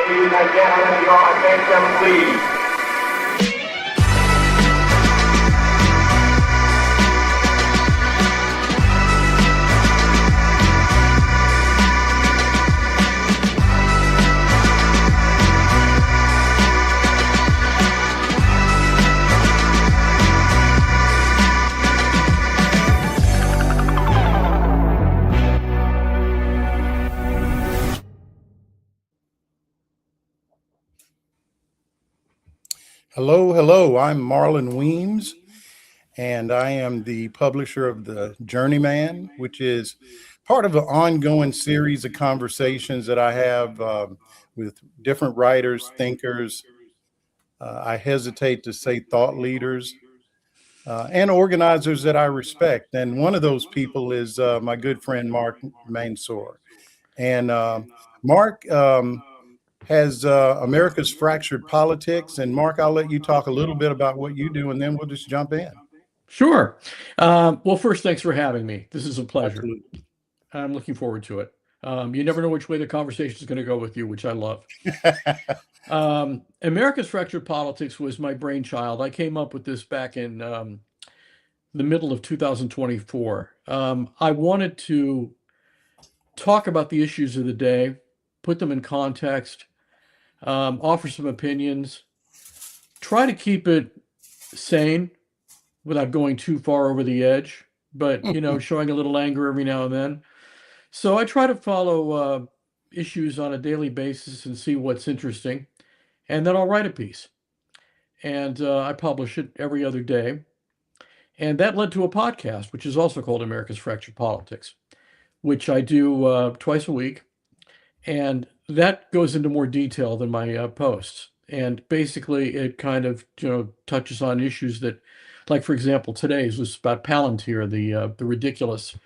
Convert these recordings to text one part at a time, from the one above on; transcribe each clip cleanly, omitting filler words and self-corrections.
Ladies and gentlemen, your attention, please. Hello. I'm Marlon Weems, and I am the publisher of the Journeyman, which is part of an ongoing series of conversations that I have with different writers, thinkers. I hesitate to say thought leaders and organizers that I respect. And one of those people is my good friend, Mark Mansour. And Mark has America's Fractured Politics. And Mark, I'll let you talk a little bit about what you do, and then we'll just jump in. Sure. Well, first, thanks for having me. This is a pleasure. Absolutely. I'm looking forward to it. You never know which way the conversation is going to go with you, which I love. America's Fractured Politics was my brainchild. I came up with this back in the middle of 2024. I wanted to talk about the issues of the day, put them in context, offer some opinions, try to keep it sane without going too far over the edge, but, showing a little anger every now and then. So I try to follow issues on a daily basis and see what's interesting, and then I'll write a piece. And I publish it every other day. And that led to a podcast, which is also called America's Fractured Politics, which I do twice a week. And that goes into more detail than my posts. And basically, it kind of touches on issues that, like, for example, today's was about Palantir, the ridiculous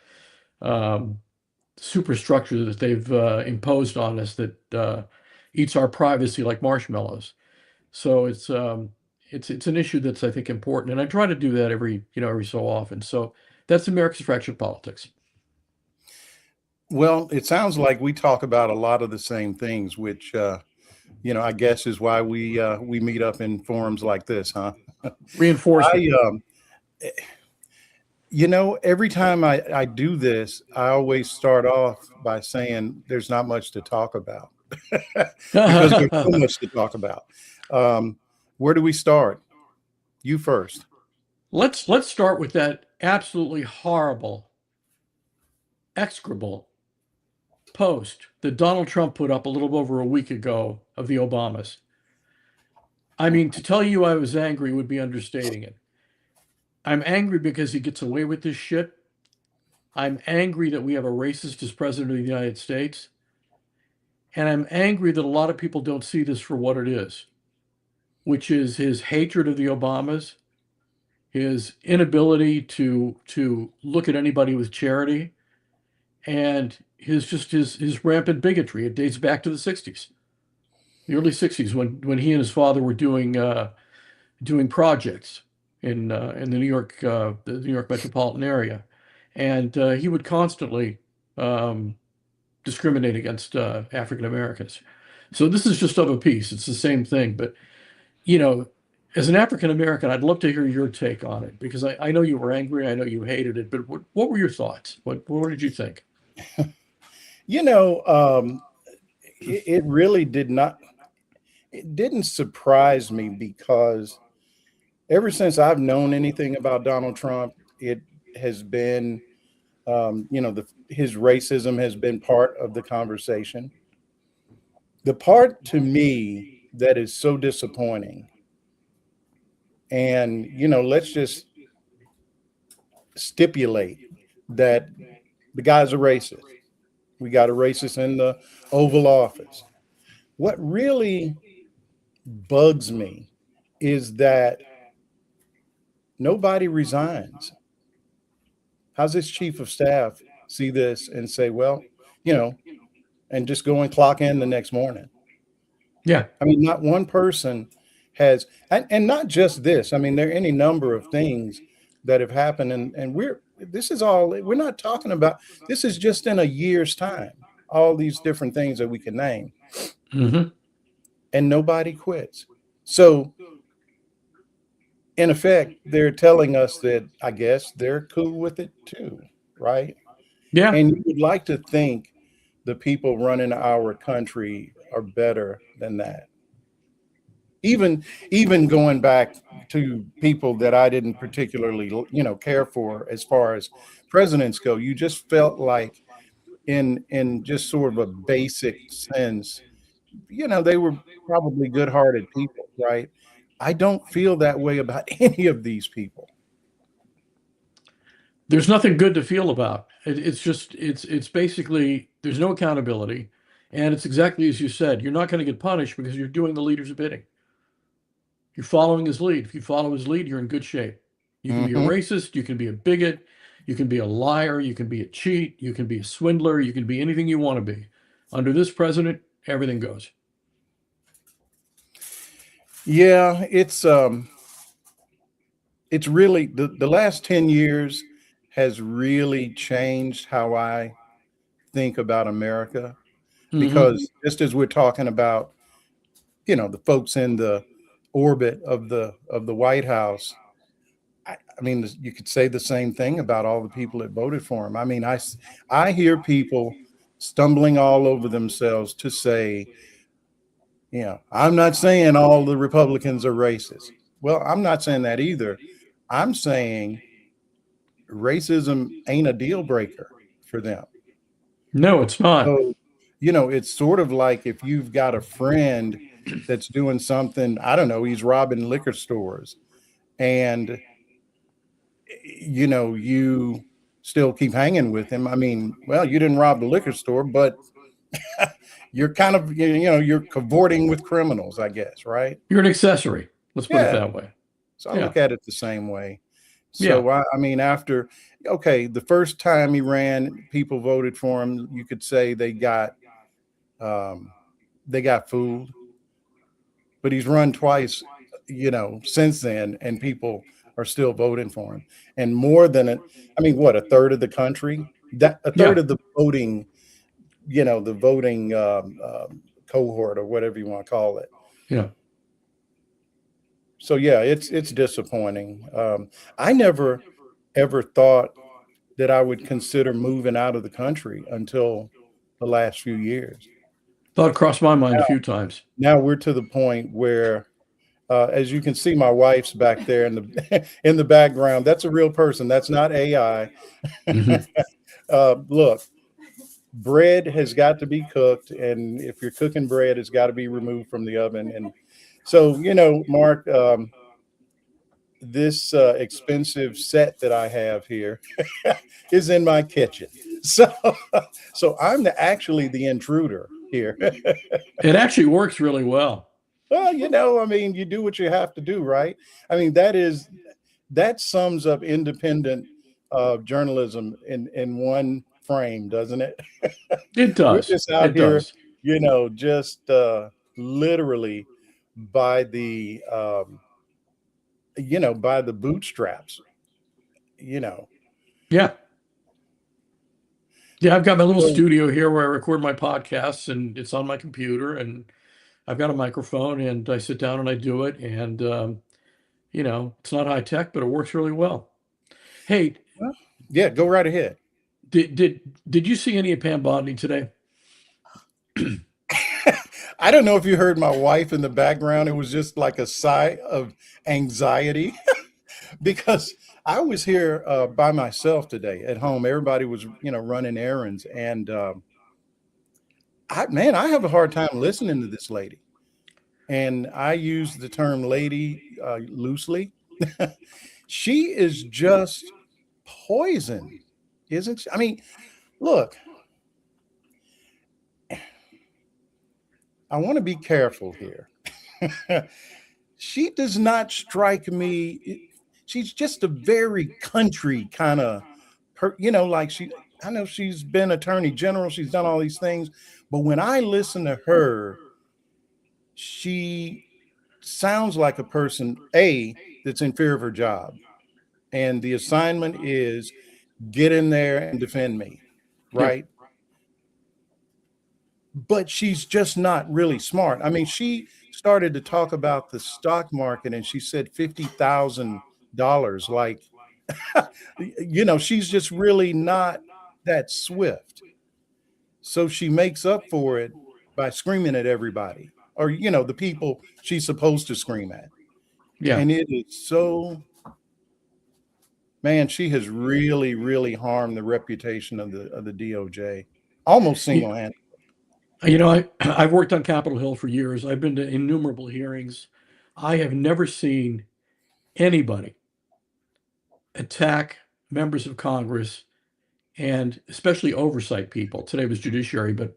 superstructure that they've imposed on us that eats our privacy like marshmallows. So it's an issue that's, I think, important, and I try to do that every so often. So that's America's Fractured Politics. Well, it sounds like we talk about a lot of the same things, which, I guess is why we meet up in forums like this, huh? Reinforcement. Every time I do this, I always start off by saying there's not much to talk about because there's so much to talk about. Where do we start? You first. Let's start with that absolutely horrible, execrable post that Donald Trump put up a little over a week ago of the Obamas. I mean, to tell you I was angry would be understating it. I'm angry because he gets away with this shit. I'm angry that we have a racist as president of the United States. And I'm angry that a lot of people don't see this for what it is, which is his hatred of the Obamas, his inability to look at anybody with charity, and his rampant bigotry. It dates back to the 60s, the early 60s, when he and his father were doing projects in the New York metropolitan area, and he would constantly discriminate against African Americans. So this is just of a piece. It's the same thing, but as an African American, I'd love to hear your take on it, because I know you were angry, I know you hated it, but what were your thoughts? What did you think? It really didn't surprise me, because ever since I've known anything about Donald Trump, it has been, his racism has been part of the conversation. The part to me that is so disappointing, and, let's just stipulate that the guy's a racist. We got a racist in the Oval Office. What really bugs me is that nobody resigns. How's this chief of staff see this and say, well, and just go and clock in the next morning? Yeah. I mean, not one person has, and not just this. I mean, there are any number of things that have happened, and we're not talking about, this is just in a year's time, all these different things that we can name. Mm-hmm. and nobody quits. So in effect, they're telling us that I guess they're cool with it too, right? Yeah. And you would like to think the people running our country are better than that. Even going back to people that I didn't particularly, care for as far as presidents go, you just felt like in just sort of a basic sense, they were probably good-hearted people, right? I don't feel that way about any of these people. There's nothing good to feel about. It's just it's basically there's no accountability, and it's exactly as you said. You're not going to get punished because you're doing the leader's bidding. You're following his lead. If you follow his lead, you're in good shape. You can be a Hmm. racist, you can be a bigot, you can be a liar, you can be a cheat, you can be a swindler, you can be anything you want to be. Under this president, everything goes. Yeah, it's really the last 10 years has really changed how I think about America, Hmm. because just as we're talking about, the folks in the orbit of the White House, I mean, you could say the same thing about all the people that voted for him. I mean, I hear people stumbling all over themselves to say, I'm not saying all the Republicans are racist. Well, I'm not saying that either. I'm saying racism ain't a deal breaker for them. No, it's not. So, it's sort of like if you've got a friend that's doing something, I don't know, he's robbing liquor stores, and you still keep hanging with him. I mean, well, you didn't rob the liquor store, but you're kind of, you're cavorting with criminals, I guess, right? You're an accessory. Let's put it Yeah. that way. So I Yeah. look at it the same way. Yeah. So I mean, okay, the first time he ran, people voted for him. You could say um, they got fooled, but he's run twice, since then, and people are still voting for him. And more than I mean, what, a third of the country, that a third Yeah. of the voting, the voting cohort, or whatever you want to call it. Yeah. So yeah, it's disappointing. I never ever thought that I would consider moving out of the country until the last few years. Thought crossed my mind a few times. Now we're to the point where, as you can see, my wife's back there in the in the background. That's a real person. That's not AI. Hmm. Look, bread has got to be cooked, and if you're cooking bread, it's got to be removed from the oven. And so, Mark, this expensive set that I have here is in my kitchen. So, so I'm actually the intruder here. It actually works really well. Well, I mean, you do what you have to do, right? I mean, that sums up independent journalism in one frame, doesn't it? It We're does. just out It here, does. just literally by the by the bootstraps, you know. Yeah. Yeah. I've got my little So, studio here where I record my podcasts, and it's on my computer, and I've got a microphone, and I sit down and I do it. And, it's not high tech, but it works really well. Hey, well, yeah, go right ahead. did you see any of Pam Bodney today? I don't know if you heard my wife in the background. It was just like a sigh of anxiety because I was here by myself today at home. Everybody was, running errands, and I have a hard time listening to this lady. And I use the term lady loosely. She is just poison, isn't she? I mean, look, I want to be careful here. She does not strike me. She's just a very country kind of, like I know she's been attorney general, she's done all these things, but when I listen to her, she sounds like a person, that's in fear of her job. And the assignment is get in there and defend me, Yeah. right? but she's just not really smart. I mean, she started to talk about the stock market and she said $50,000. Like, she's just really not that swift. So she makes up for it by screaming at everybody or, the people she's supposed to scream at. Yeah. And it is so, man, she has really, really harmed the reputation of the DOJ almost You, single-handedly. I've worked on Capitol Hill for years. I've been to innumerable hearings. I have never seen anybody attack members of Congress and especially oversight people. Today was judiciary, but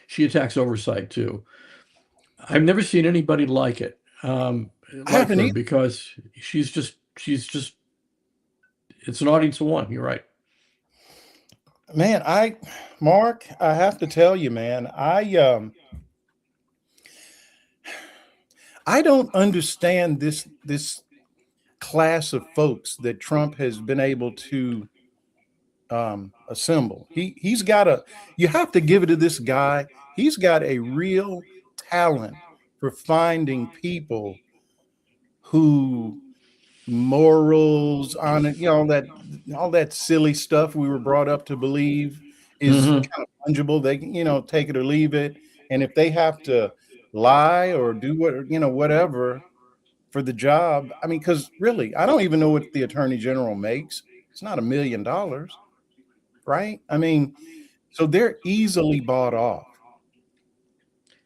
she attacks oversight too. I've never seen anybody like it, I like haven't her, either. because she's just it's an audience of one. You're right. Man, Mark, I have to tell you, man, I don't understand this class of folks that Trump has been able to assemble. He's got you have to give it to this guy. He's got a real talent for finding people who morals on it, all that silly stuff we were brought up to believe is Hmm. kind of fungible. They can, take it or leave it. And if they have to lie or do whatever for the job, I mean, because really, I don't even know what the attorney general makes. It's not $1 million, right? I mean, so they're easily bought off.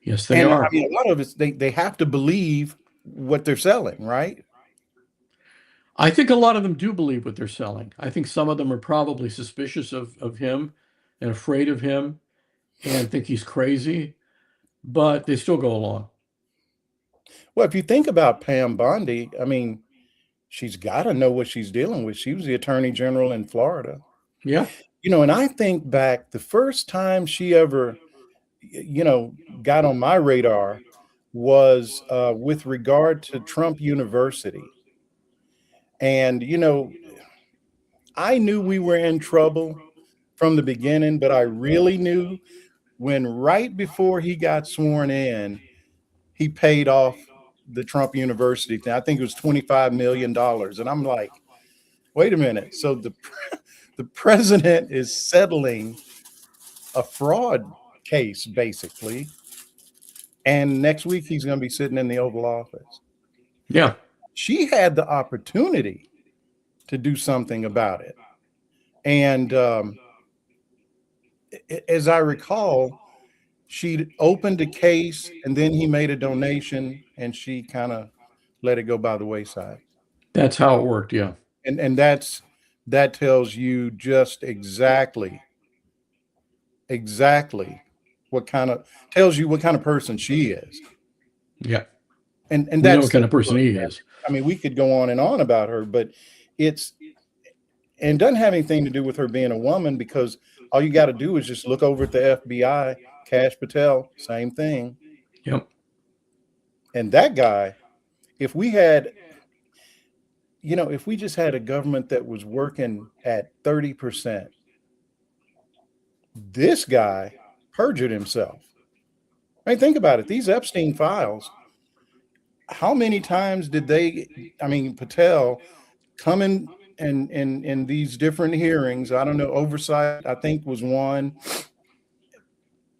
Yes, they And I are. mean, a lot of it's they have to believe what they're selling, right? I think a lot of them do believe what they're selling. I think some of them are probably suspicious of him and afraid of him and think he's crazy, but they still go along. Well, if you think about Pam Bondi, I mean, she's got to know what she's dealing with. She was the attorney general in Florida. Yeah. And I think back the first time she ever, got on my radar was with regard to Trump University. And, I knew we were in trouble from the beginning, but I really knew when right before he got sworn in, he paid off the Trump University thing. I think it was $25 million. And I'm like, wait a minute. So the president is settling a fraud case, basically. And next week he's going to be sitting in the Oval Office. Yeah. She had the opportunity to do something about it. And as I recall, she opened a case and then he made a donation and she kind of let it go by the wayside. That's how it worked. Yeah. And that tells you just exactly what kind of person she is. Yeah. And We know what that's, kind of person look, he man, is. I mean, we could go on and on about her, but and doesn't have anything to do with her being a woman, because all you got to do is just look over at the FBI, Kash Patel, same thing. Yep. And that guy, if we had, if we just had a government that was working at 30%, this guy perjured himself. I mean, think about it. These Epstein files, how many times did Patel come in these different hearings? I don't know, oversight, I think, was one.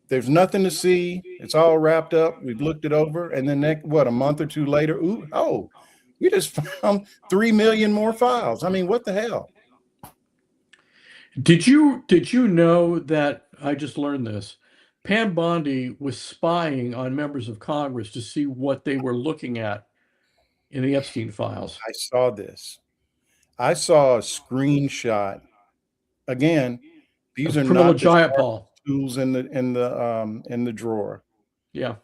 There's nothing to see. It's all wrapped up. We've looked it over. And then a month or two later, we just found 3 million more files. I mean, what the hell? Did you know that I just learned this? Pam Bondi was spying on members of Congress to see what they were looking at in the Epstein files. I saw this. I saw a screenshot. Again, these Of are Pramila not the Jayapal. tools in the drawer. Yeah.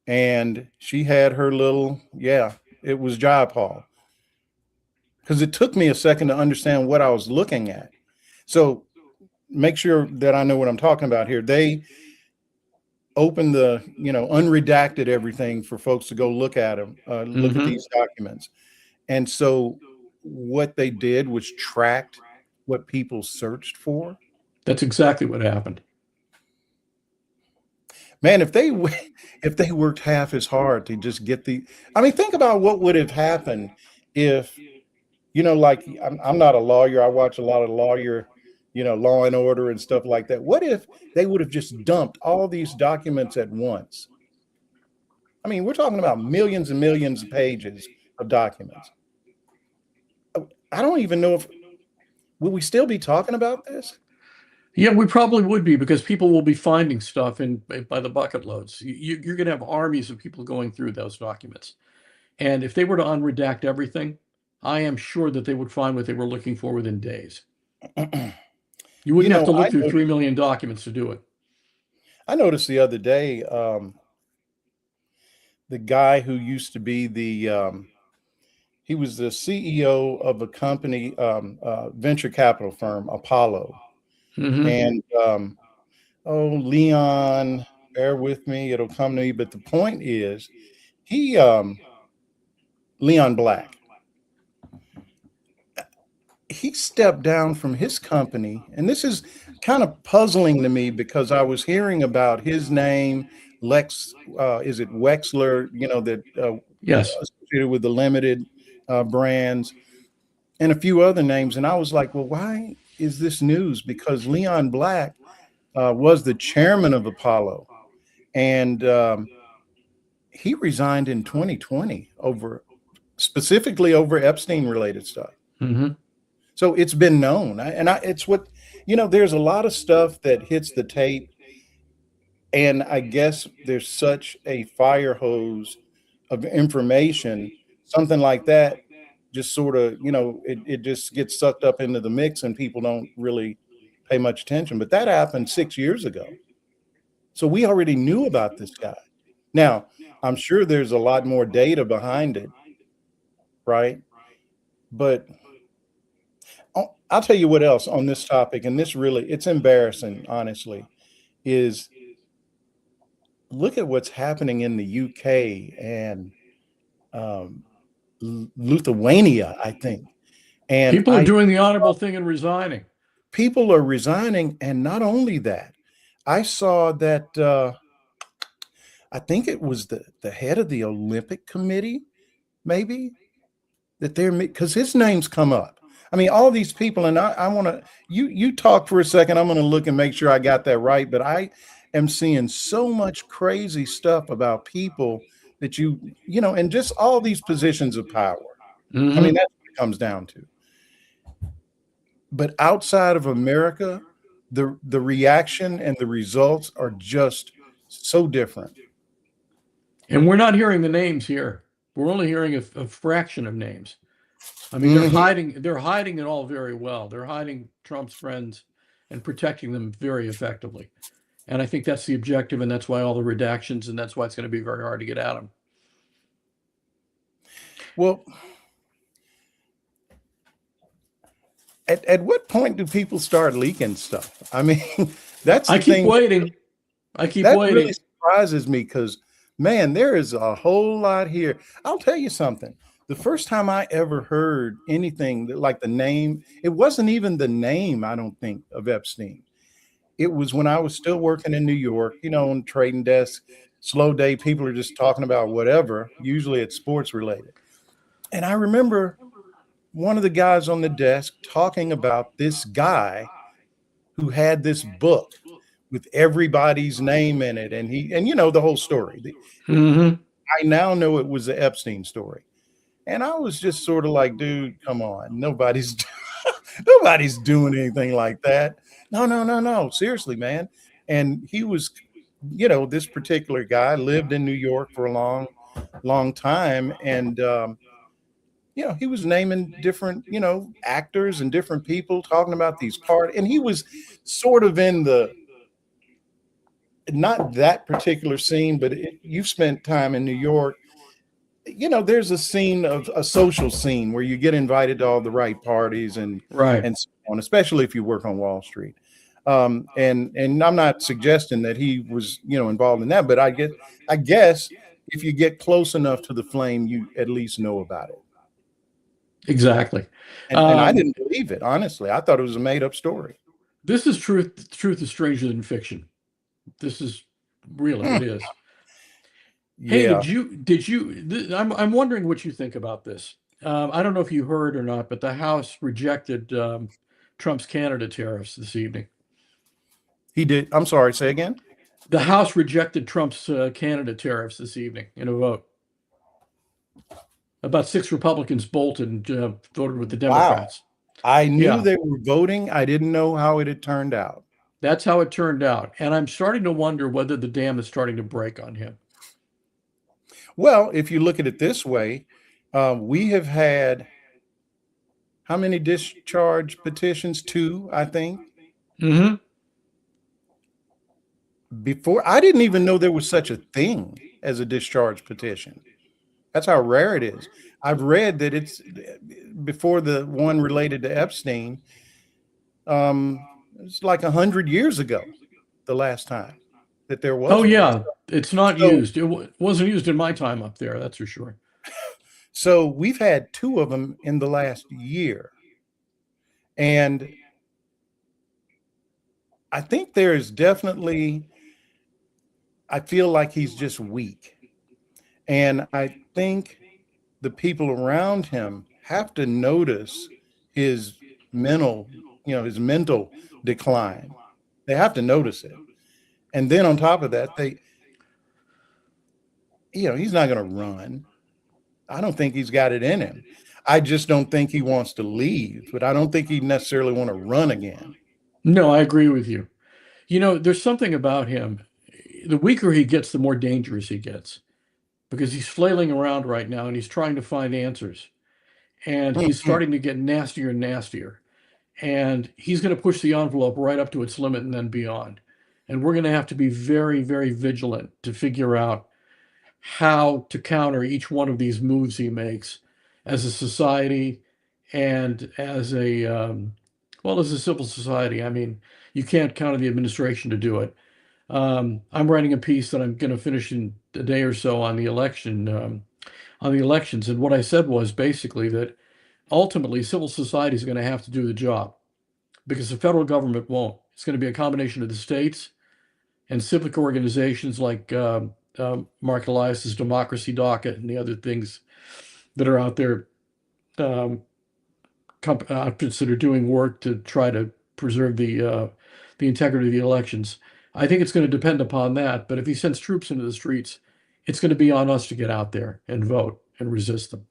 And she had her little, it was Jayapal. Because it took me a second to understand what I was looking at. So make sure that I know what I'm talking about here. They opened the, unredacted everything for folks to go look at them, look at these documents. And so what they did was tracked what people searched for. That's exactly what happened. Man, if they worked half as hard to just get I mean, think about what would have happened if, like I'm not a lawyer. I watch a lot of Law and Order and stuff like that. What if they would have just dumped all these documents at once? I mean, we're talking about millions and millions of pages of documents. I don't even know if will we still be talking about this? Yeah, we probably would be, because people will be finding stuff by the bucket loads. You're going to have armies of people going through those documents. And if they were to unredact everything, I am sure that they would find what they were looking for within days. You wouldn't have to look through 3 million documents to do it. I noticed the other day, the guy who used to be he was the CEO of a company, venture capital firm, Apollo. And, Leon, bear with me, it'll come to me. But the point is, Leon Black, he stepped down from his company. And this is kind of puzzling to me because I was hearing about his name, is it Wexler, that Yes, associated with the limited brands and a few other names. And I was like, well, why is this news? Because Leon Black was the chairman of Apollo, and he resigned in 2020 specifically over Epstein related stuff. So it's been known. It's what, there's a lot of stuff that hits the tape. And I guess there's such a fire hose of information, something like that just sort of, it just gets sucked up into the mix and people don't really pay much attention. But that happened 6 years ago. So we already knew about this guy. Now, I'm sure there's a lot more data behind it, right? But I'll tell you what else on this topic, and it's embarrassing, honestly, is look at what's happening in the UK and Lithuania, I think. And people are doing the honorable thing and resigning. People are resigning. And not only that, I saw that I think it was the head of the Olympic Committee, maybe, that because his name's come up. I mean, all these people, and I want to, you talk for a second. I'm going to look and make sure I got that right. But I am seeing so much crazy stuff about people that and just all these positions of power. I mean, that's what it comes down to. But outside of America, the reaction and the results are just so different. And we're not hearing the names here. We're only hearing a fraction of names. I mean, they're hiding it all very well. They're hiding Trump's friends and protecting them very effectively. And I think that's the objective, and that's why all the redactions, and that's why it's going to be very hard to get at them. Well, at what point do people start leaking stuff? I mean, that's the thing. I keep waiting. That really surprises me because, man, there is a whole lot here. I'll tell you something. The first time I ever heard anything like the name, it wasn't even the name, I don't think, of Epstein. It was when I was still working in New York, on trading desk, slow day, people are just talking about whatever. Usually it's sports related. And I remember one of the guys on the desk talking about this guy who had this book with everybody's name in it. And the whole story. I now know it was the Epstein story. And I was just sort of like, dude, come on. Nobody's doing anything like that. No. Seriously, man. And he was, this particular guy lived in New York for a long, long time. And, he was naming different, actors and different people talking about these parties. And he was sort of in not that particular scene, but you've spent time in New York. There's a social scene where you get invited to all the right parties and so on, especially if you work on Wall Street. And I'm not suggesting that he was, involved in that, but I guess if you get close enough to the flame, you at least know about it. Exactly. And I didn't believe it, honestly. I thought it was a made up story. This is truth. Truth is stranger than fiction. This is Really, it is. Hey, Yeah, I'm wondering what you think about this. I don't know if you heard or not, but the House rejected Trump's Canada tariffs this evening. he did. I'm sorry, say again. The House rejected Trump's Canada tariffs this evening in a vote. About 6 Republicans bolted and voted with the Wow. Democrats. I knew Yeah, they were voting. I didn't know how it had turned out. that's how it turned out. And I'm starting to wonder whether the dam is starting to break on him. Well, if you look at it this way, we have had how many discharge petitions? Two, I think. Mm-hmm. Before, I didn't even know there was such a thing as a discharge petition. That's how rare it is. I've read that it's before the one related to Epstein. It's like 100 years ago, the last time that there Oh, was one. yeah, it's not So, used. It wasn't used in my time up there, that's for sure. so we've had two of them in the last year, and I think there is definitely. I feel like he's just weak, and I think the people around him have to notice his mental, his mental decline. They have to notice it. And then on top of that, he's not going to run. I don't think he's got it in him. I just don't think he wants to leave, but I don't think he necessarily want to run again. No, I agree with you. There's something about him. The weaker he gets, the more dangerous he gets because he's flailing around right now and he's trying to find answers. And he's starting to get nastier and nastier. And he's going to push the envelope right up to its limit and then beyond. And we're going to have to be very, very vigilant to figure out how to counter each one of these moves he makes as a society and as a civil society. I mean, you can't count on the administration to do it. I'm writing a piece that I'm going to finish in a day or so on the elections. And what I said was basically that ultimately civil society is going to have to do the job because the federal government won't. It's going to be a combination of the states and civic organizations like Mark Elias's Democracy Docket and the other things that are out there, outfits that are doing work to try to preserve the integrity of the elections. I think it's going to depend upon that. But if he sends troops into the streets, it's going to be on us to get out there and vote and resist them.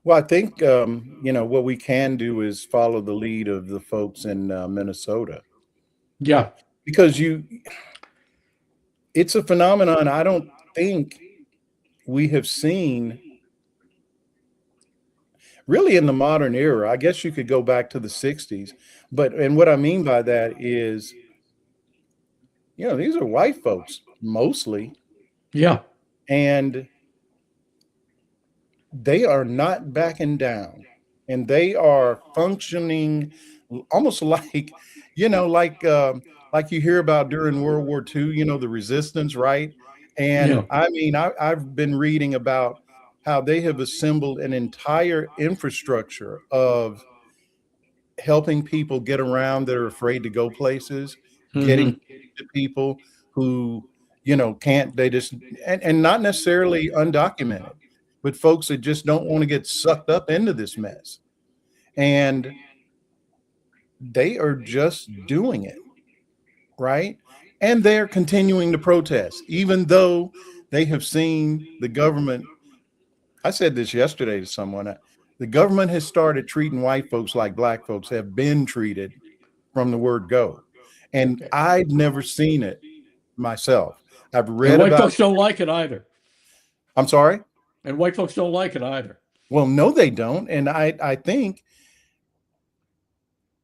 Well, I think, what we can do is follow the lead of the folks in Minnesota Yeah. because it's a phenomenon I don't think we have seen really in the modern era. I guess you could go back to the 60s, and what I mean by that is, these are white folks mostly, Yeah. and they are not backing down, and they are functioning almost like, like you hear about during World War II, the resistance, right? And Yeah. I mean, I've been reading about how they have assembled an entire infrastructure of helping people get around that are afraid to go places, getting Hmm. to people who, can't, they just, and not necessarily undocumented, but folks that just don't want to get sucked up into this mess. And they are just doing it, right? And they're continuing to protest, even though they have seen the government. I said this yesterday to someone. The government has started treating white folks like black folks have been treated from the word go. And I've never seen it myself. I've And read white about, folks don't like it either. I'm sorry. And white folks don't like it either. Well, no, they don't. And I think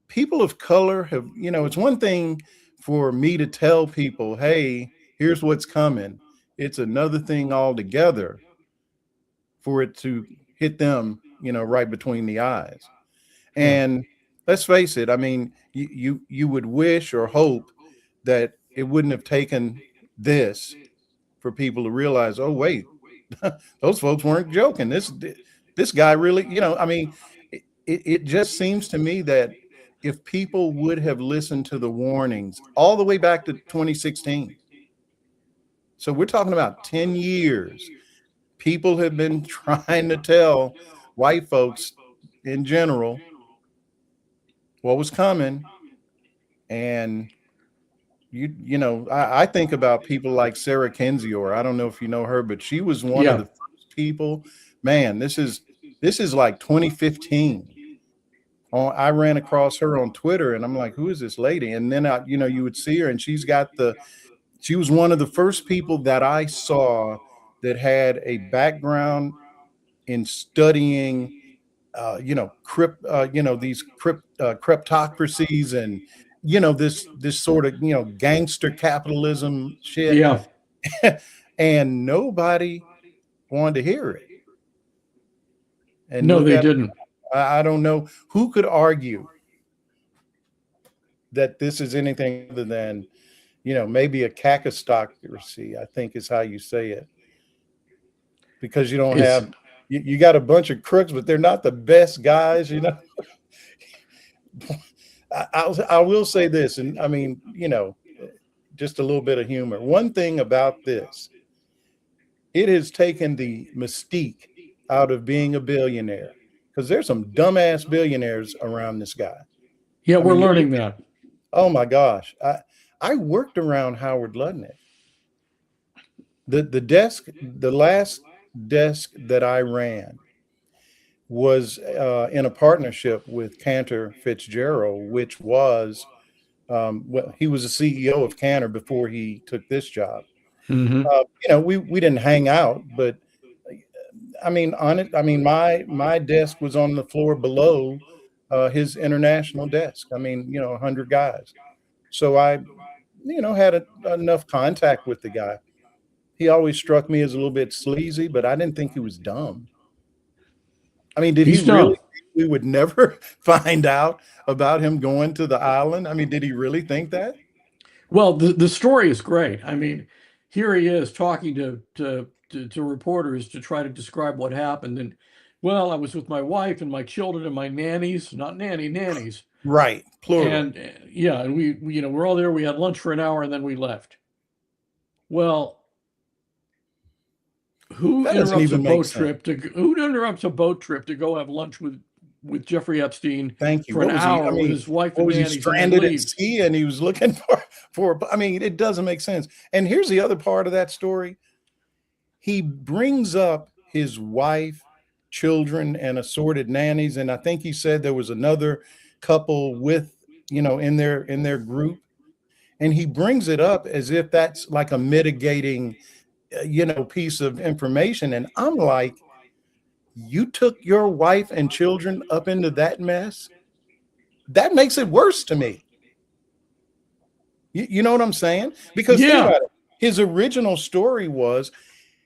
people of color have, it's one thing for me to tell people, hey, here's what's coming. It's another thing altogether for it to hit them, right between the eyes. Yeah. And let's face it, I mean, you would wish or hope that it wouldn't have taken this for people to realize, oh, wait, those folks weren't joking. This guy really, I mean, it just seems to me that if people would have listened to the warnings all the way back to 2016, So we're talking about 10 years. People have been trying to tell white folks in general what was coming. And I think about people like Sarah Kendzior. I don't know if you know her, but she was one of Yeah. the first people. Man, this is like 2015. I ran across her on Twitter, and I'm like, who is this lady? And then you would see her, and she was one of the first people that I saw that had a background in studying, kleptocracies and this sort of gangster capitalism shit, Yeah. and nobody wanted to hear it. And No, look they at didn't. I don't know who could argue that this is anything other than maybe a cacistocracy, I think is how you say it, because you don't It's have you got a bunch of crooks, but they're not the best guys. I will say this, and I mean, just a little bit of humor. One thing about this, it has taken the mystique out of being a billionaire, because there's some dumbass billionaires around this guy. yeah, I we're mean, learning that. oh my gosh, I worked around Howard Lutnick. The last desk that I ran was in a partnership with Cantor Fitzgerald, which was he was the CEO of Cantor before he took this job. Hmm. We didn't hang out, but I mean, my desk was on the floor below his international desk. I mean, 100 guys. So I, had enough contact with the guy. He always struck me as a little bit sleazy, but I didn't think he was dumb. I mean, did he He's really dumb. think we would never find out about him going to the island? I mean, did he really think that? Well, the story is great. I mean, here he is talking to reporters to try to describe what happened. And well, I was with my wife and my children and my nannies, not nannies. Right, plural. And yeah, and we we're all there. We had lunch for an hour and then we left. Well, That doesn't even make sense. who interrupts a boat trip to go have lunch with Jeffrey Epstein Thank you. for an What was he? I hour with mean, his wife what and was he, nannies and then stranded at leaves? sea and he was looking for? I mean, it doesn't make sense. And here's the other part of that story. He brings up his wife, children, and assorted nannies, and I think he said there was another couple with in their group, and he brings it up as if that's like a mitigating piece of information. And I'm like, you took your wife and children up into that mess? That makes it worse to me. You know what I'm saying? Because think Yeah, about it. His original story was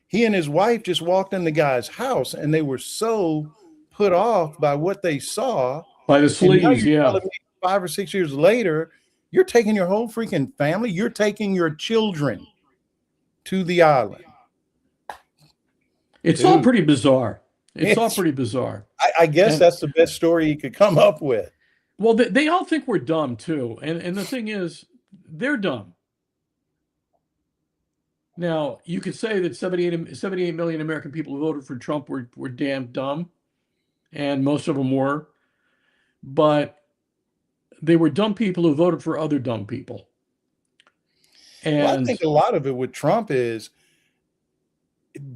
he and his wife just walked in the guy's house and they were so put off by what they saw. by the And now sleaze. you're Yeah, telling me 5 or 6 years later, you're taking your whole freaking family, you're taking your children to the island. it's all Dude, pretty bizarre. It's all it's pretty bizarre. I guess And that's the best story you could come up with. well, they all think we're dumb too. And the thing is, they're dumb. Now, you could say that 78 million American people who voted for Trump were damn dumb, and most of them were, but they were dumb people who voted for other dumb people. Well, I And think a lot of it with Trump is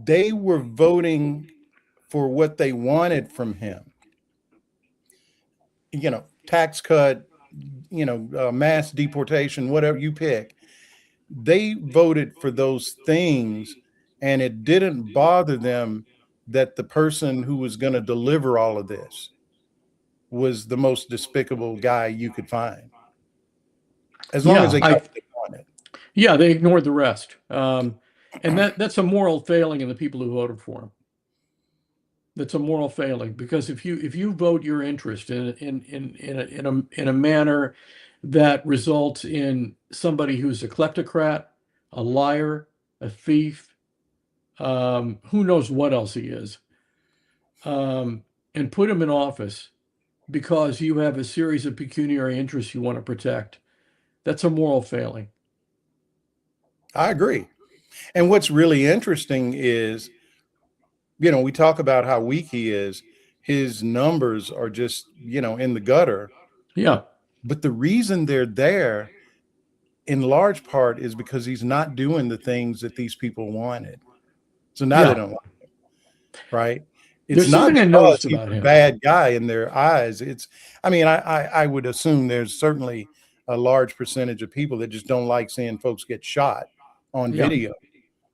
they were voting for what they wanted from him. Tax cut, mass deportation, whatever you pick. They voted for those things, and it didn't bother them that the person who was going to deliver all of this was the most despicable guy you could find, as long as yeah, they got what they wanted. yeah, they ignored the rest. And that's a moral failing in the people who voted for him. That's a moral failing, because if you vote your interest in a manner that results in somebody who's a kleptocrat, a liar, a thief, who knows what else he is, and put him in office because you have a series of pecuniary interests you want to protect, that's a moral failing. I agree. And what's really interesting is, we talk about how weak he is. His numbers are just, in the gutter. Yeah. But the reason they're there in large part is because he's not doing the things that these people wanted. So now they Yeah. don't like him, right? It's There's not something I because noticed he's about a him. bad guy in their eyes. I would assume there's certainly a large percentage of people that just don't like seeing folks get shot on Yeah. video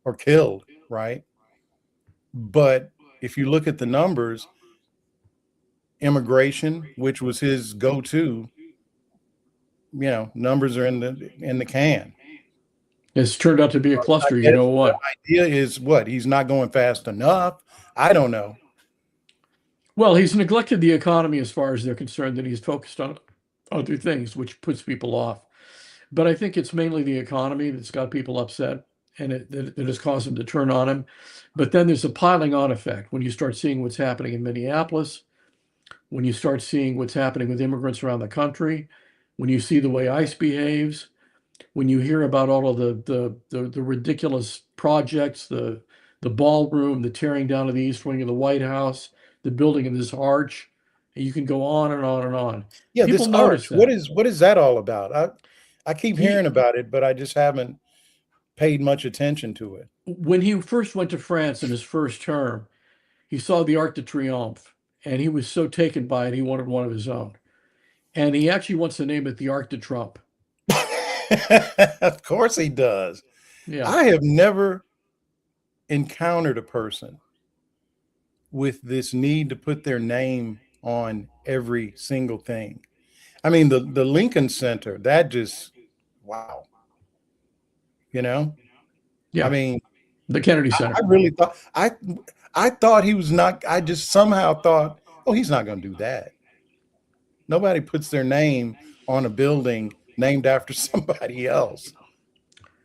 or killed, right? But if you look at the numbers, immigration, which was his go-to, numbers are in the can. It's turned out to be a I cluster. You guess know the what? idea is what? He's not going fast enough. I don't know. Well, he's neglected the economy as far as they're concerned, and he's focused on other things, which puts people off. But I think it's mainly the economy that's got people upset, and that has caused them to turn on him. But then there's a piling on effect when you start seeing what's happening in Minneapolis, when you start seeing what's happening with immigrants around the country, when you see the way ICE behaves, when you hear about all of the ridiculous projects, the ballroom, the tearing down of the East Wing of the White House, the building of this arch, and you can go on and on and on. Yeah, People this arch. notice What that. is that all about? I keep hearing He about it, but I just haven't paid much attention to it. When he first went to France in his first term, he saw the Arc de Triomphe, and he was so taken by it, he wanted one of his own. And he actually wants to name it the Arc de Trump. Of course he does. Yeah. I have never encountered a person with this need to put their name on every single thing. I mean, the Lincoln Center, that just, wow. I Yeah. mean, The Kennedy I Center. really thought I thought he was not. I just somehow thought, oh, he's not going to do that. Nobody puts their name on a building named after somebody else.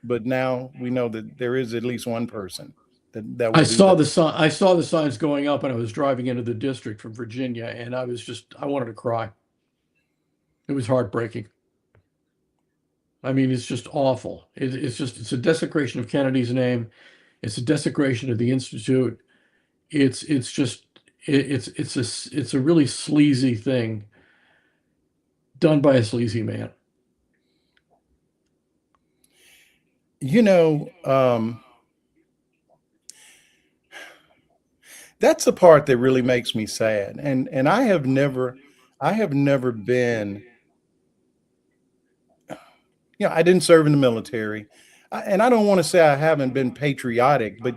But now we know that there is at least one person that will do that. I saw the signs going up, and I was driving into the district from Virginia, and I wanted to cry. It was heartbreaking. I mean, it's just awful. It's a desecration of Kennedy's name. It's a desecration of the Institute. It's just, it's a really sleazy thing done by a sleazy man. That's the part that really makes me sad. And I have never been, I didn't serve in the military. And I don't want to say I haven't been patriotic, but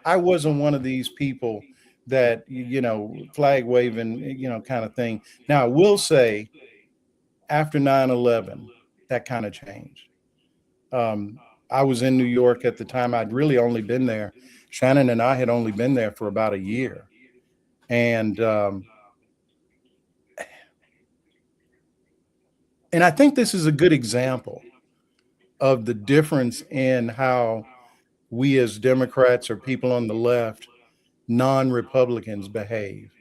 I wasn't one of these people that flag waving, kind of thing. Now I will say, after 9/11, that kind of changed. I was in New York at the time. I'd really only been there. Shannon and I had only been there for about a year. And I think this is a good example of the difference in how we as Democrats or people on the left, non-Republicans, behave.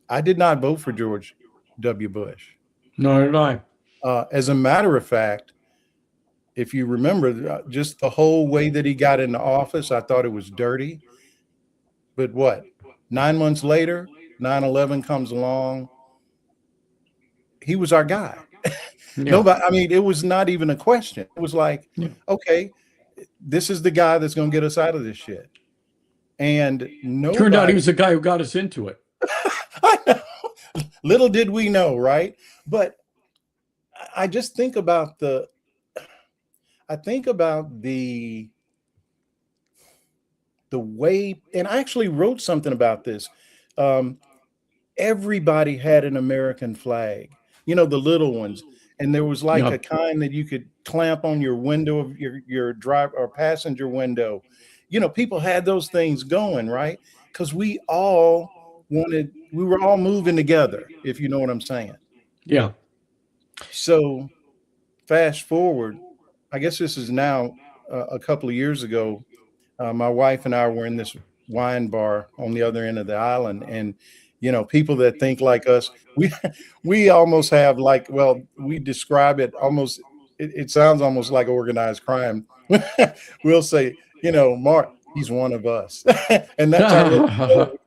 I did not vote for George W. Bush. Nor did I. As a matter of fact, if you remember, just the whole way that he got into office, I thought it was dirty. But what? 9 months later, 9/11 comes along. He was our guy. Yeah. Nobody, I mean, it was not even a question. It was like, Yeah. okay, this is the guy that's going to get us out of this shit. And Turned out he nobody, was the guy who got us into it. I know, little did we know, right? But I just think about the way, and I actually wrote something about this. Everybody had an American flag, the little ones. And there was like Yeah. a kind that you could clamp on your window of your drive or passenger window. People had those things going, right? Because we were all moving together, if you know what I'm saying. Yeah. So fast forward, I guess this is now a couple of years ago. My wife and I were in this wine bar on the other end of the island, and people that think like us, we almost have like, well, we describe it almost. It sounds almost like organized crime. We'll say, Mark, he's one of us. And that's our little code.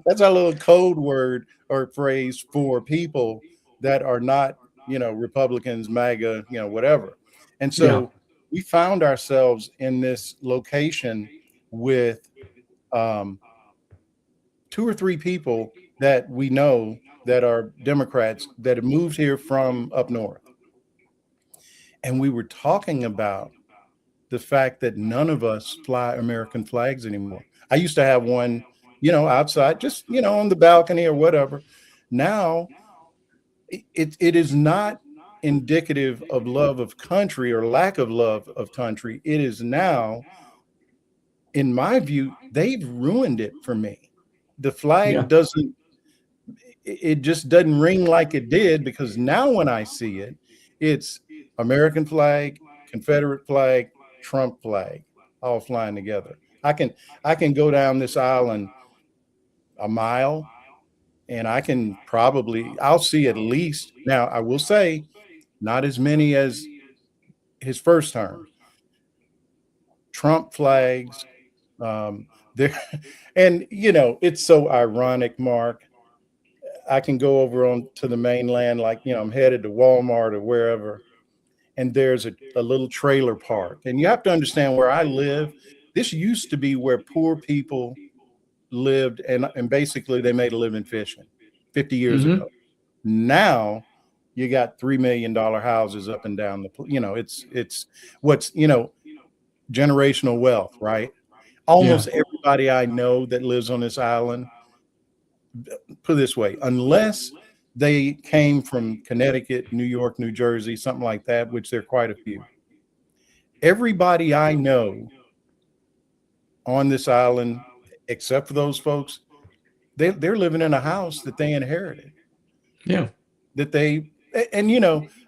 That's our little code word or phrase for people that are not, Republicans, MAGA, whatever. And Yeah. so we found ourselves in this location with um, two or three people that we know that are Democrats that have moved here from up north. And we were talking about the fact that none of us fly American flags anymore. I used to have one, outside, just, on the balcony or whatever. Now it is not indicative of love of country or lack of love of country. It is now, in my view, they've ruined it for me. The Yeah. flag doesn't, it just doesn't ring like it did, because now when I see it, it's American flag, Confederate flag, Trump flag, all flying together. I can go down this island a mile, and I'll see at least, now I will say, not as many as his first term, Trump flags. There, and it's so ironic, Mark. I can go over on to the mainland, like, I'm headed to Walmart or wherever, and there's a little trailer park. And you have to understand, where I live, this used to be where poor people lived, and basically they made a living fishing 50 years Hmm. ago. Now you got $3 million houses up and down it's what's, generational wealth, right? Yeah. Almost everybody I know that lives on this island, put it this way, unless they came from Connecticut, New York, New Jersey, something like that, which there are quite a few. Everybody I know on this island, except for those folks, they're living in a house that they inherited, Yeah. that they, and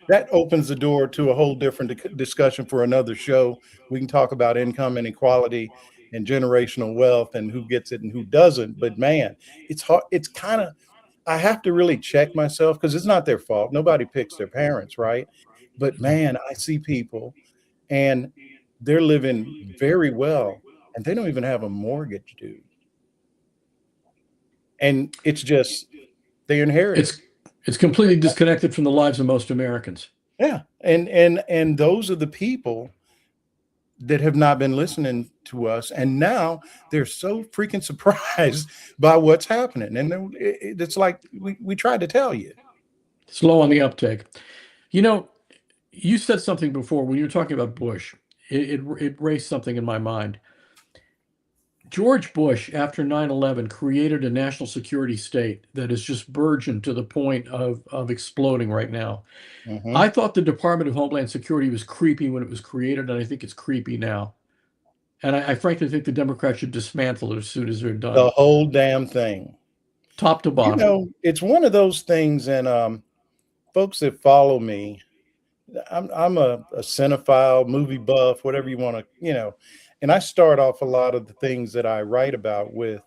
that opens the door to a whole different discussion for another show. We can talk about income inequality and generational wealth and who gets it and who doesn't. But man, it's hard. It's kind of, I have to really check myself, because it's not their fault. Nobody picks their parents, right? But man, I see people and they're living very well, and they don't even have a mortgage due. And it's just, they inherited. It's it's completely disconnected from the lives of most Americans. Yeah. And those are the people that have not been listening to us. And now they're so freaking surprised by what's happening. And it's like we tried to tell you. Slow on the uptake. You know, you said something before when you were talking about Bush. It raised something in my mind. George Bush, after 9/11, created a national security state that is just burgeoned to the point of exploding right now. Mhm. I thought the Department of Homeland Security was creepy when it was created, and I think it's creepy now. And I frankly think the Democrats should dismantle it as soon as they're The done, whole damn thing. top to bottom. It's one of those things. And folks that follow me, I'm a cinephile, movie buff, whatever you want to, and I start off a lot of the things that I write about with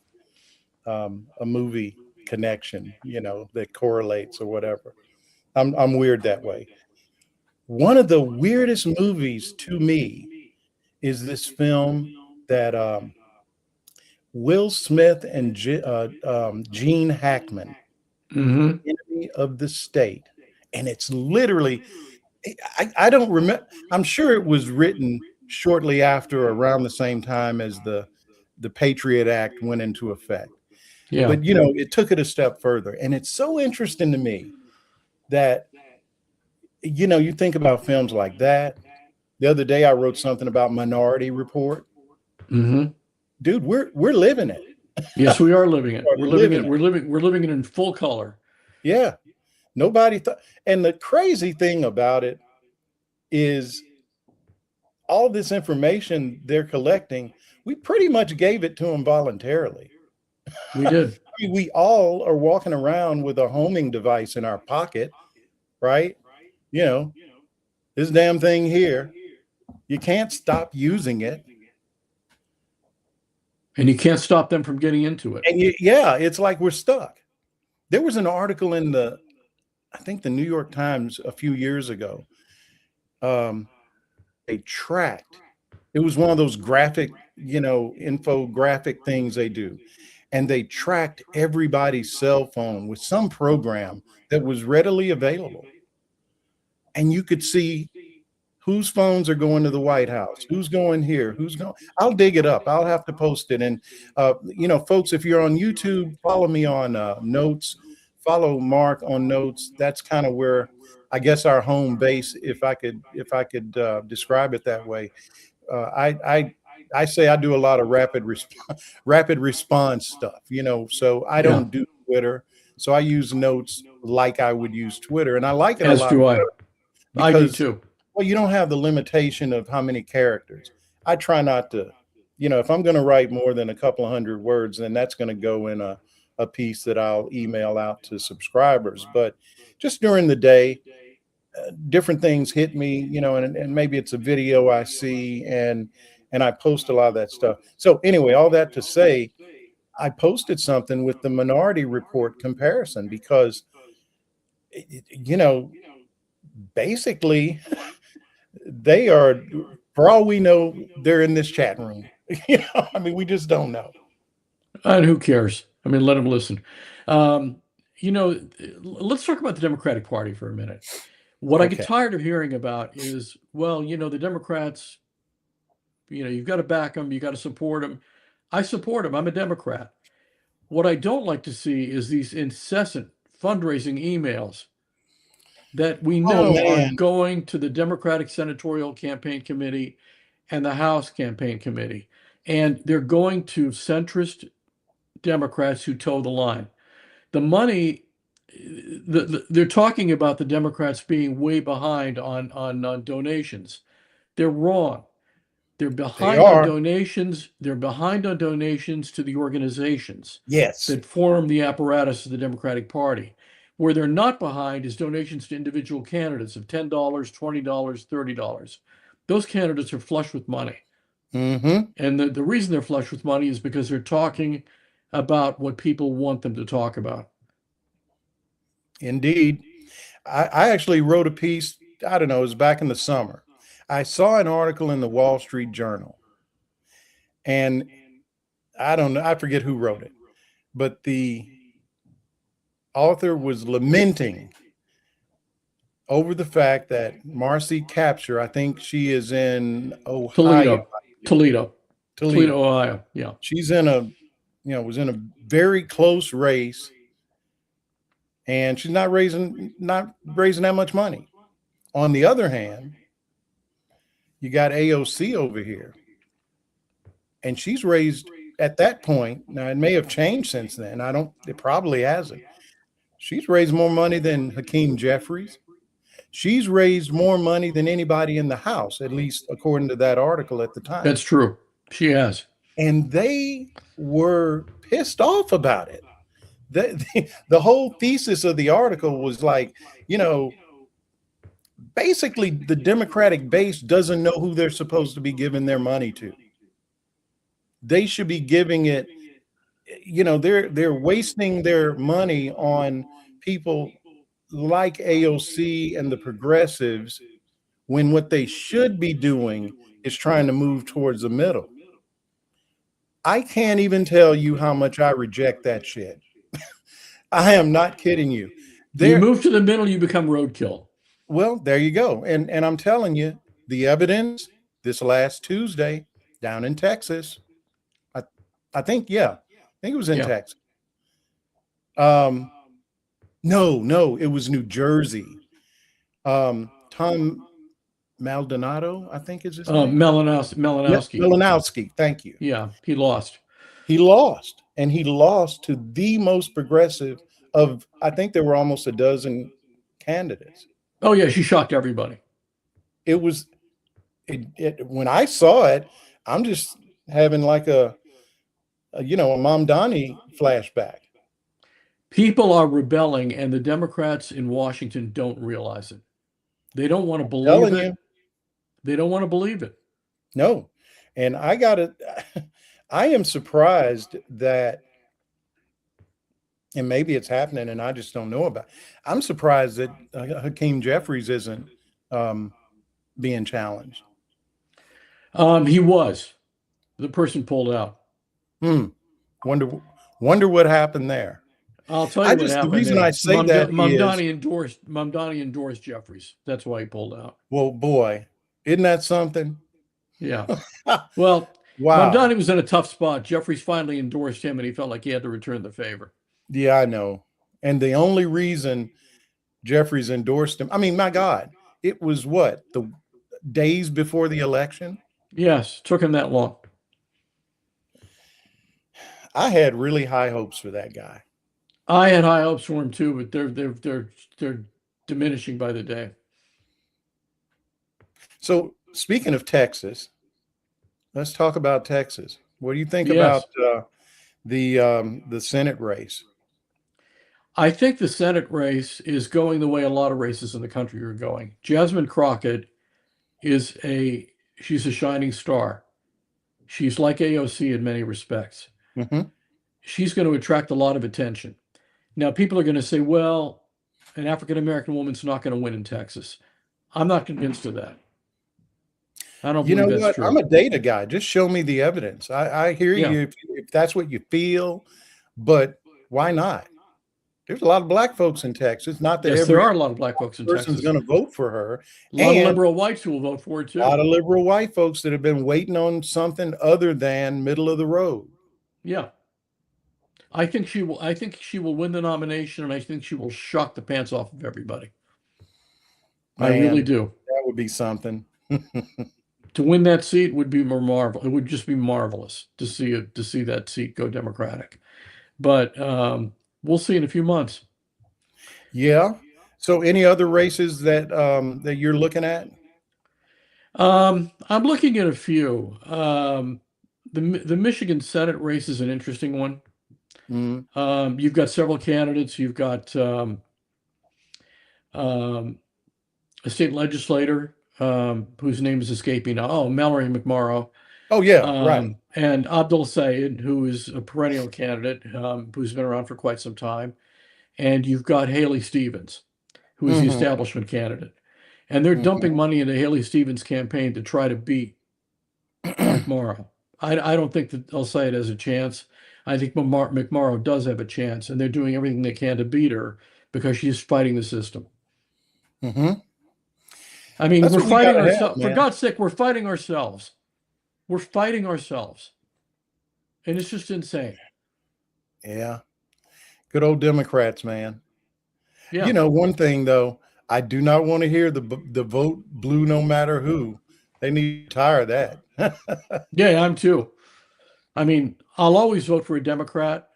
a movie connection, that correlates or whatever. I'm weird that way. One of the weirdest movies to me is this film that Will Smith and Gene Hackman, Hmm. Enemy of the State. And it's literally, I don't remember. I'm sure it was written shortly after, around the same time as the Patriot Act went into effect. Yeah. But it took it a step further. And it's so interesting to me that you think about films like that. The other day I wrote something about Minority Report. Hmm. Dude, we're living it. Yes, we are living it. We're We're living living it. it. We're living it in full color. Yeah. Nobody thought. And the crazy thing about it is, all this information they're collecting, we pretty much gave it to them voluntarily. We did. I mean, we all are walking around with a homing device in our pocket, right? You know, this damn thing here, you can't stop using it. And you can't stop them from getting into it. And yeah, it's like we're stuck. There was an article in I think the New York Times a few years ago. They tracked, It was one of those graphic, infographic things they do. And they tracked everybody's cell phone with some program that was readily available. And you could see whose phones are going to the White House, who's going here, who's going. I'll dig it up. I'll have to post it. And, folks, if you're on YouTube, follow me on Notes. Follow Mark on Notes. That's kind of where I guess our home base, if I could describe it that way. I say I do a lot of rapid response stuff, so I Yeah, don't do Twitter. So I use Notes like I would use Twitter. And I like it a as lot do I. better I do because, too. well, you don't have the limitation of how many characters. I try not to, if I'm going to write more than a couple of hundred words, then that's going to go in a piece that I'll email out to subscribers. But just during the day, different things hit me, and maybe it's a video I see, and I post a lot of that stuff. So anyway, all that to say, I posted something with the Minority Report comparison because, you know, basically they are, for all we know, they're in this chat room. I mean, we just don't know. And who cares? I mean, let them listen. Um, let's talk about the Democratic Party for a minute. What I get Okay. tired of hearing about is, well, the Democrats, you've got to back them, you got to support them. I support them. I'm a Democrat. What I don't like to see is these incessant fundraising emails that we Oh know are man, going to the Democratic Senatorial Campaign Committee and the House Campaign Committee. And they're going to centrist Democrats who toe the line. The money, they're talking about the Democrats being way behind on donations. They're wrong. They're they behind on are. donations. They're behind on donations to the organizations Yes. that form the apparatus of the Democratic Party. Where they're not behind is donations to individual candidates of $10, $20, $30. Those candidates are flush with money. Mm-hmm. And the reason they're flush with money is because they're talking about what people want them to talk about. Indeed. I actually wrote a piece, I don't know, it was back in the summer. I saw an article in the Wall Street Journal, and I don't know, I forget who wrote it, but the author was lamenting over the fact that Marcy Capture, I think she is in Ohio, Toledo, Toledo. Ohio. Yeah. She's was in a very close race, and she's not raising that much money. On the other hand, you got AOC over here, and she's raised at that point. Now it may have changed since then. It probably hasn't. She's raised more money than Hakeem Jeffries. She's raised more money than anybody in the House, at least according to that article at the time. That's true. She has. And they were pissed off about it. The whole thesis of the article was like, basically the Democratic base doesn't know who they're supposed to be giving their money to. They should be giving it, they're wasting their money on people like AOC and the progressives, when what they should be doing is trying to move towards the middle. I can't even tell you how much I reject that shit. I am not kidding you. You move to the middle, you become roadkill. Well, there you go. And I'm telling you, the evidence this last Tuesday down in Texas, I think it was in Texas. No, it was New Jersey. Tom Maldonado, I think is his name. Malinowski. Thank you. Yeah, he lost. He lost, and he lost to the most progressive of, I think there were almost a dozen candidates. Oh yeah, she shocked everybody. It was, when I saw it, I'm just having like a Mom Donnie flashback. People are rebelling, and the Democrats in Washington don't realize it. They don't want to believe it. They don't want to believe it. No. And I am surprised that, and maybe it's happening and I just don't know about it. I'm surprised that Hakeem Jeffries isn't being challenged. He was. The person pulled out. Hmm. Wonder what happened there. I'll tell you what The happened reason I there. say that is, Mamdani endorsed Jeffries. That's why he pulled out. well, boy, isn't that something? Yeah. Well, Wow. Mamdani was in a tough spot. Jeffries finally endorsed him, and he felt like he had to return the favor. Yeah, I know. And the only reason Jeffries endorsed him, I mean, my God, it was what, the days before the election? Yes, took him that long. I had really high hopes for that guy. I had high hopes for him too, but they're diminishing by the day. So, speaking of Texas, let's talk about Texas. What do you think Yes. about the Senate race? I think the Senate race is going the way a lot of races in the country are going. Jasmine Crockett she's a shining star. She's like AOC in many respects. Mm-hmm. She's going to attract a lot of attention. Now, people are going to say, well, an African American woman's not going to win in Texas. I'm not convinced of that. I don't You know believe that's what? I'm true. a data guy. Just show me the evidence. I hear Yeah. you if that's what you feel, but why not? There's a lot of black folks in Texas. Not that Yes, there every are a lot of black folks in person's Texas. going to vote for her, A lot of and liberal whites who will vote for it a lot too. of liberal white folks that have been waiting on something other than middle of the road. Yeah. I think she will win the nomination, and I think she will shock the pants off of everybody. I really Man, do. that would be something. To win that seat would be It would just be marvelous to see that seat go Democratic. But we'll see in a few months. Yeah. So, any other races that you're looking at? I'm looking at a few. The Michigan Senate race is an interesting one. Mm. You've got several candidates. You've got a state legislator whose name is escaping now. Oh, Mallory McMorrow. Oh, yeah, right. And Abdul Sayed, who is a perennial candidate who's been around for quite some time. And you've got Haley Stevens, who is the Mm-hmm. establishment candidate. And they're dumping Mm-hmm. money into Haley Stevens' campaign to try to beat McMorrow. I don't think that Sayed has a chance. I think McMorrow does have a chance, and they're doing everything they can to beat her because she's fighting the system. Mm-hmm. I mean, That's we're what we fighting gotta have, ourselves. For man. God's sake, we're fighting ourselves. We're fighting ourselves. And it's just insane. Yeah. Good old Democrats, man. Yeah. You know, one thing though, I do not want to hear the vote blue no matter who. They need to tire that. Yeah, I'm too. I mean, I'll always vote for a Democrat.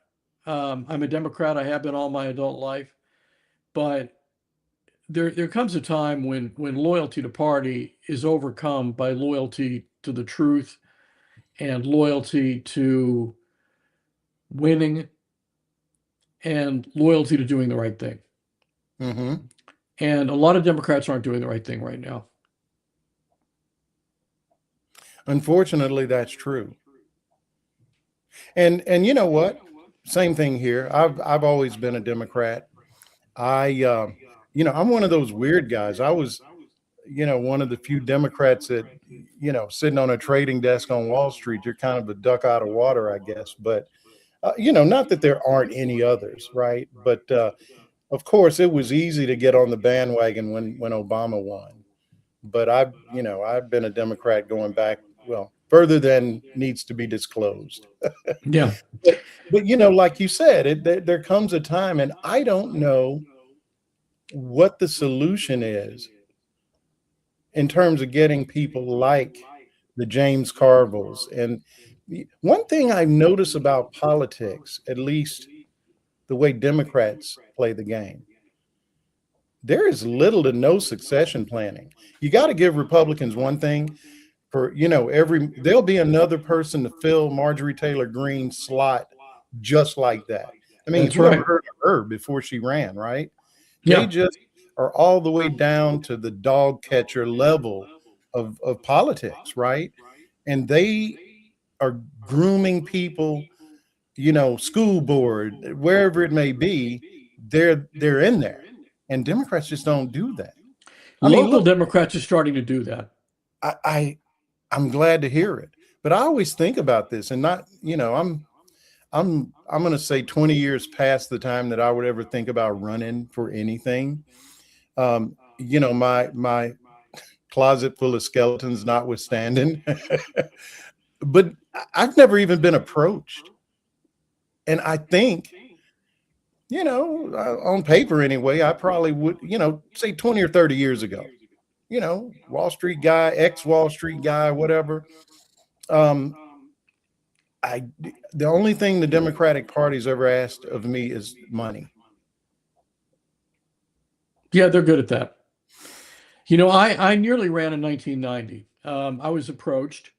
I'm a Democrat. I have been all my adult life. But there comes a time when loyalty to party is overcome by loyalty to the truth and loyalty to winning and loyalty to doing the right thing. Mm-hmm. And a lot of Democrats aren't doing the right thing right now. Unfortunately, that's true. And you know what? Same thing here. I've always been a Democrat. I'm one of those weird guys. I was, one of the few Democrats that, sitting on a trading desk on Wall Street, you're kind of a duck out of water, I guess. But, not that there aren't any others, right? But of course, it was easy to get on the bandwagon when Obama won. But I've been a Democrat going back, well, further than needs to be disclosed. Yeah. But like you said, there comes a time, and I don't know what the solution is in terms of getting people like the James Carvilles. And one thing I've noticed about politics, at least the way Democrats play the game, there is little to no succession planning. You got to give Republicans one thing. There'll be another person to fill Marjorie Taylor Greene's slot just like that. I mean, That's whoever right. heard of her before she ran, right? They Yeah. just are all the way down to the dog catcher level of politics, right? And they are grooming people, school board, wherever it may be, they're in there. And Democrats just don't do that. I mean, Local look, Democrats are starting to do that. I I'm glad to hear it. But I always think about this, and not, I'm going to say 20 years past the time that I would ever think about running for anything. My closet full of skeletons notwithstanding, but I've never even been approached. And I think, on paper anyway, I probably would, say 20 or 30 years ago, Wall Street guy, ex Wall Street guy, whatever. Um, the only thing the Democratic Party's ever asked of me is money. Yeah, they're good at that. I nearly ran in 1990. I was approached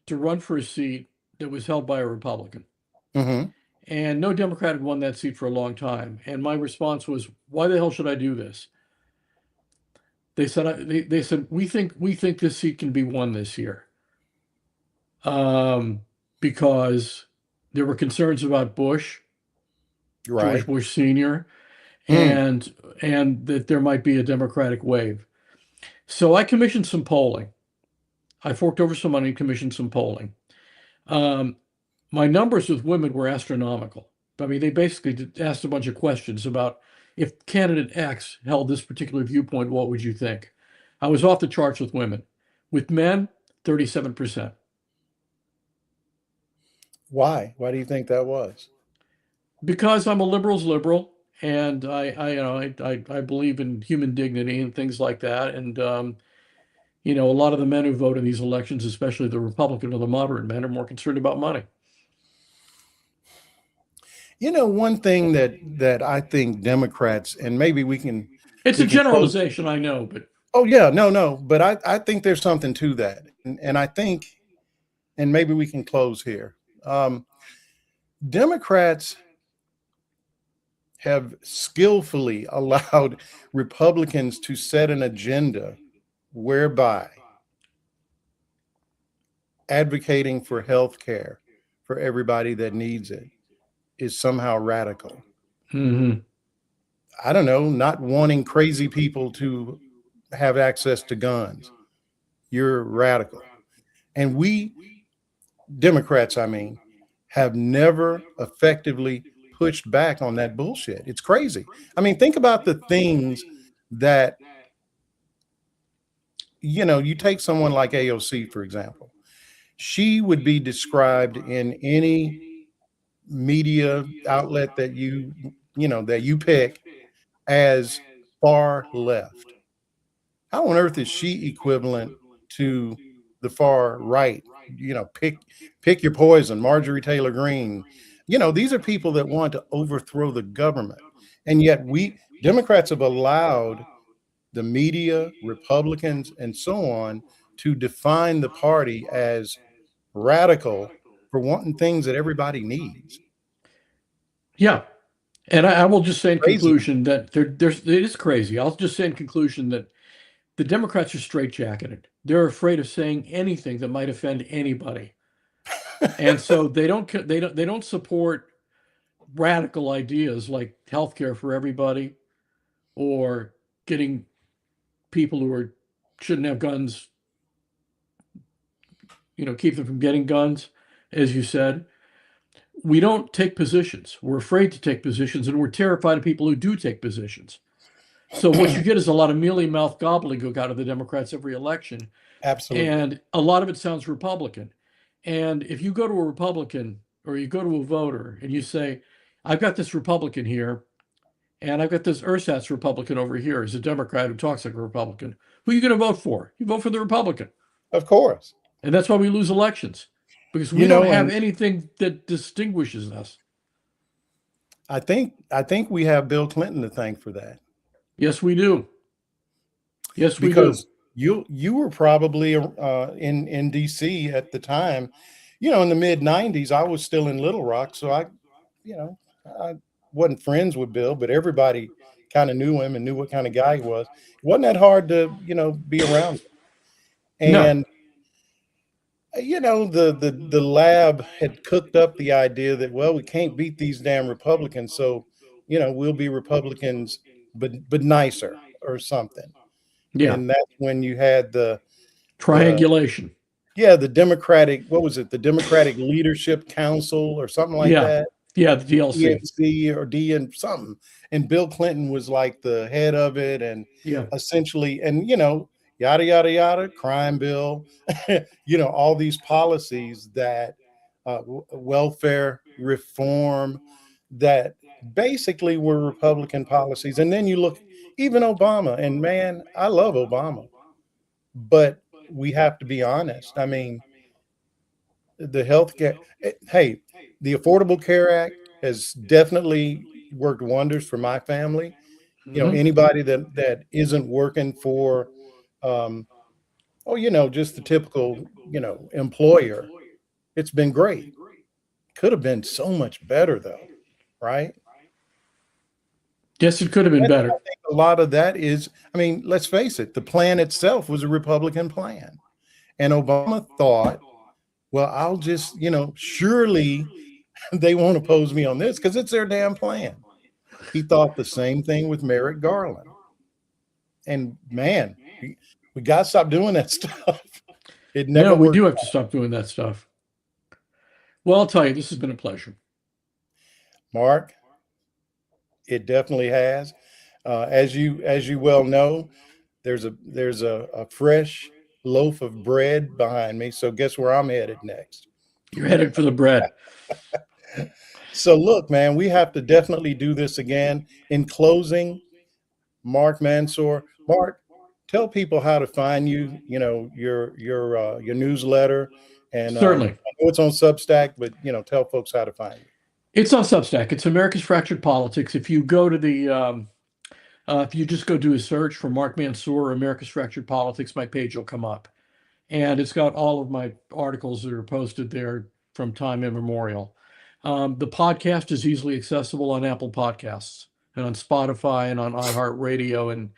to run for a seat that was held by a Republican. Mm-hmm. And no Democrat had won that seat for a long time. And my response was, "Why the hell should I do this?" They said we think this seat can be won this year, because there were concerns about Bush, Right. George Bush Sr., Mm. and that there might be a Democratic wave. So I commissioned some polling. I forked over some money and commissioned some polling. Um, my numbers with women were astronomical. I mean, they basically asked a bunch of questions about, if candidate X held this particular viewpoint, what would you think? I was off the charts with women. With men, 37%. Why? Why do you think that was? Because I'm a liberal's liberal, and I believe in human dignity and things like that. And a lot of the men who vote in these elections, especially the Republican or the moderate men, are more concerned about money. One thing that I think Democrats, and maybe we can It's we a can close. generalization, I know, but Oh yeah, no, but I think there's something to that, and I think, and maybe we can close here. Democrats have skillfully allowed Republicans to set an agenda whereby advocating for health care for everybody that needs it is somehow radical. mhm. I don't know, not wanting crazy people to have access to guns. You're radical. And we, Democrats, I mean, have never effectively pushed back on that bullshit. It's crazy. I mean, think about the things that, you take someone like AOC, for example. She would be described in any media outlet that you pick as far left. How on earth is she equivalent to the far right? Pick your poison, Marjorie Taylor Greene. These are people that want to overthrow the government. And yet we Democrats have allowed the media, Republicans, and so on to define the party as radical for wanting things that everybody needs. Yeah. And I will just say in Crazy. conclusion that it is crazy. I'll just say in conclusion that the Democrats are straitjacketed. They're afraid of saying anything that might offend anybody. And so they don't support radical ideas like healthcare for everybody, or getting people who shouldn't have guns, keep them from getting guns, as you said. We don't take positions. We're afraid to take positions, and we're terrified of people who do take positions. So what you get is a lot of mealy-mouthed gobbledygook out of the Democrats every election, Absolutely. and a lot of it sounds Republican. And if you go to a Republican or you go to a voter and you say, "I've got this Republican here, and I've got this ersatz Republican over here, is a Democrat who talks like a Republican. Who are you going to vote for?" You vote for the Republican. Of course. And that's why we lose elections, because we don't have And anything that distinguishes us. I think we have Bill Clinton to thank for that. Yes, we do. Yes, we do. Because you were probably in DC at the time, in the mid 90s. I was still in Little Rock, so I wasn't friends with Bill, but everybody kind of knew him and knew what kind of guy he was. It wasn't that hard to be around him. No. And the lab had cooked up the idea that, well, we can't beat these damn Republicans, so we'll be Republicans but nicer or something. Yeah. And that's when you had the Triangulation. Yeah, the Democratic, what was it? The Democratic Leadership Council or something like Yeah. that. Yeah, the DLC. DNC or DN something. And Bill Clinton was like the head of it, and Yeah. essentially, and yada yada yada, crime bill, all these policies that welfare reform that basically were Republican policies. And then you look, even Obama, and man, I love Obama, but we have to be honest. I mean, the health care, hey, the Affordable Care Act has definitely worked wonders for my family. Anybody that isn't working for, just the typical, employer, it's been great. Could have been so much better though, right? Yes, it could have been And I better. think a lot of that is, I mean, let's face it, the plan itself was a Republican plan. And Obama thought, well, I'll just, surely they won't oppose me on this because it's their damn plan. He thought the same thing with Merrick Garland. And man, we got to stop doing that stuff. It never No, we worked. do have to stop doing that stuff. Well, I'll tell you, this has been a pleasure. Mark, it definitely has. As you well know, there's a fresh loaf of bread behind me. So guess where I'm headed next? You're headed for the bread. So look, man, we have to definitely do this again. In closing, Mark Mansour. Mark, tell people how to find you. Your newsletter, and I Certainly. know it's on Substack, but tell folks how to find you. It's on Substack. It's America's Fractured Politics. If you go to the, if you just go do a search for Mark Mansour or America's Fractured Politics, my page will come up. And it's got all of my articles that are posted there from time immemorial. The podcast is easily accessible on Apple Podcasts and on Spotify and on iHeartRadio and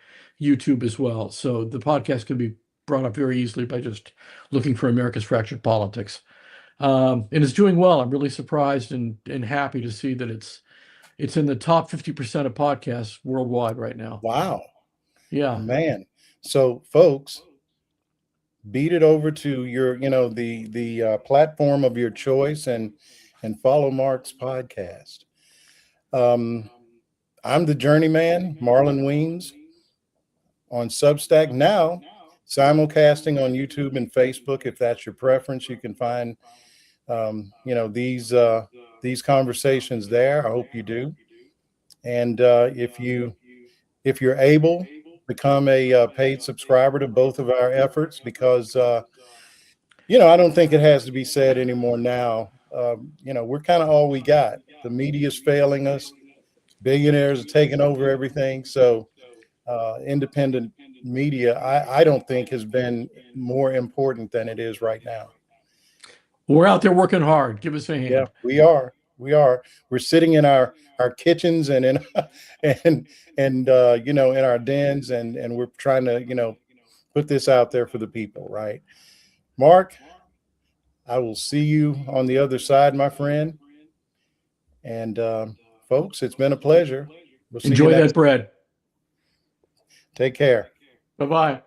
YouTube as well. So the podcast can be brought up very easily by just looking for America's Fractured Politics. And it's doing well. I'm really surprised and happy to see that it's in the top 50% of podcasts worldwide right now. Wow. Yeah. Man. So folks, beat it over to your, the platform of your choice and follow Mark's podcast. I'm the Journeyman, Marlon Weems, on Substack, now simulcasting on YouTube and Facebook. If that's your preference, you can find these conversations there. I hope you do. And if you're able, become a paid subscriber to both of our efforts, because I don't think it has to be said anymore now. We're kind of all we got. The media's failing us. Billionaires are taking over everything. So independent media, I don't think, has been more important than it is right now. We're out there working hard. Give us a hand. Yeah, we are. We're sitting in our kitchens and in in our dens, and we're trying to put this out there for the people, right? Mark, I will see you on the other side, my friend. And folks, it's been a pleasure. We'll see Enjoy you next that bread. Take care. Bye-bye.